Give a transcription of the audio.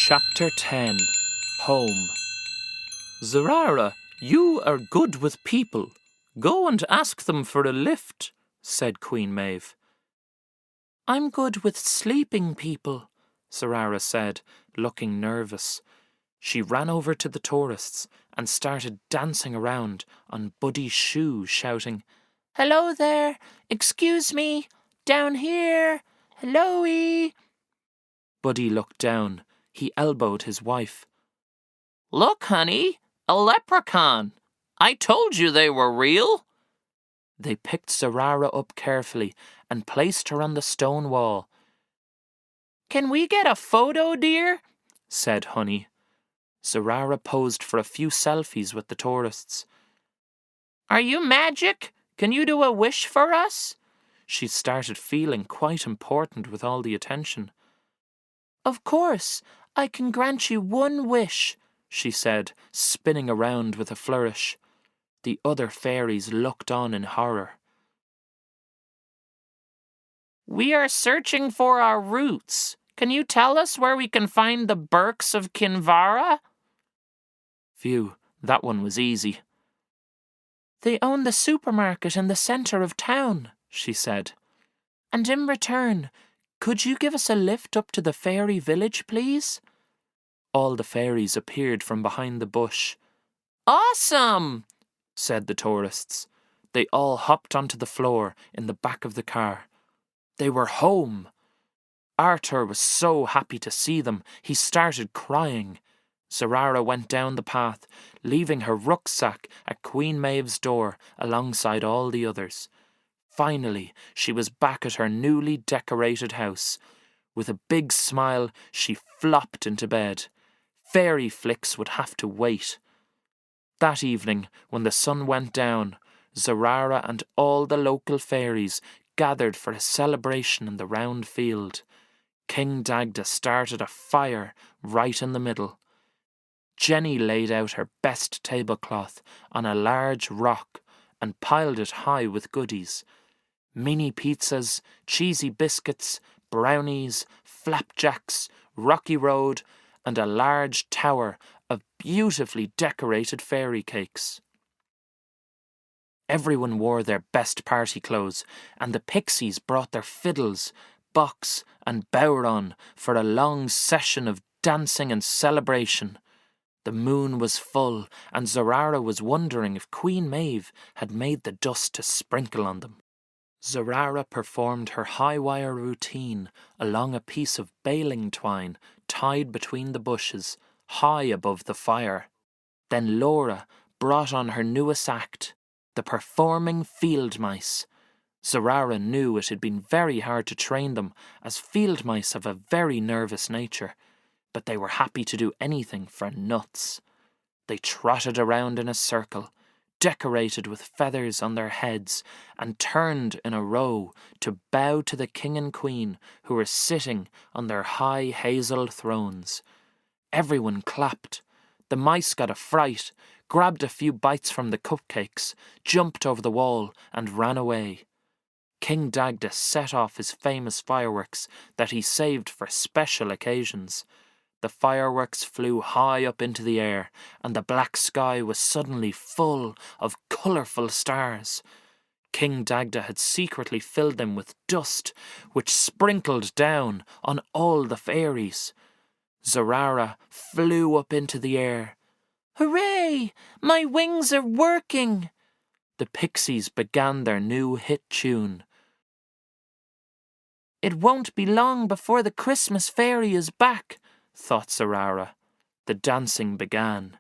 Chapter 10. Home. "Zarara, you are good with people. Go and ask them for a lift," said Queen Maeve. "I'm good with sleeping people," Zarara said, looking nervous. She ran over to the tourists and started dancing around on Buddy's shoe, shouting, "Hello there! Excuse me! Down here! Hello-y!" Buddy looked down. He elbowed his wife. "Look, honey! A leprechaun! I told you they were real!" They picked Zarara up carefully and placed her on the stone wall. "Can we get a photo, dear?" said Honey. Zarara posed for a few selfies with the tourists. "Are you magic? Can you do a wish for us?" She started feeling quite important with all the attention. "Of course, I can grant you one wish," she said, spinning around with a flourish. The other fairies looked on in horror. "We are searching for our roots. Can you tell us where we can find the Birks of Kinvara?" Phew, that one was easy. "They own the supermarket in the centre of town," she said. "And in return, could you give us a lift up to the fairy village, please?" All the fairies appeared from behind the bush. "Awesome!" said the tourists. They all hopped onto the floor in the back of the car. They were home! Arthur was so happy to see them, he started crying. Zarara went down the path, leaving her rucksack at Queen Maeve's door alongside all the others. Finally, she was back at her newly decorated house. With a big smile, she flopped into bed. Fairy flicks would have to wait. That evening, when the sun went down, Zarara and all the local fairies gathered for a celebration in the round field. King Dagda started a fire right in the middle. Jenny laid out her best tablecloth on a large rock and piled it high with goodies. Mini pizzas, cheesy biscuits, brownies, flapjacks, rocky road, and a large tower of beautifully decorated fairy cakes. Everyone wore their best party clothes, and the pixies brought their fiddles, box, and bowron for a long session of dancing and celebration. The moon was full, and Zarara was wondering if Queen Maeve had made the dust to sprinkle on them. Zarara performed her high-wire routine along a piece of baling twine tied between the bushes, high above the fire. Then Laura brought on her newest act, the performing field mice. Zarara knew it had been very hard to train them, as field mice have a very nervous nature, but they were happy to do anything for nuts. They trotted around in a circle, decorated with feathers on their heads, and turned in a row to bow to the king and queen who were sitting on their high hazel thrones. Everyone clapped. The mice got a fright, grabbed a few bites from the cupcakes, jumped over the wall, and ran away. King Dagda set off his famous fireworks that he saved for special occasions. The fireworks flew high up into the air, and the black sky was suddenly full of colourful stars. King Dagda had secretly filled them with dust, which sprinkled down on all the fairies. Zarara flew up into the air. "Hooray! My wings are working!" The pixies began their new hit tune. "It won't be long before the Christmas fairy is back," thought Zarara. The dancing began.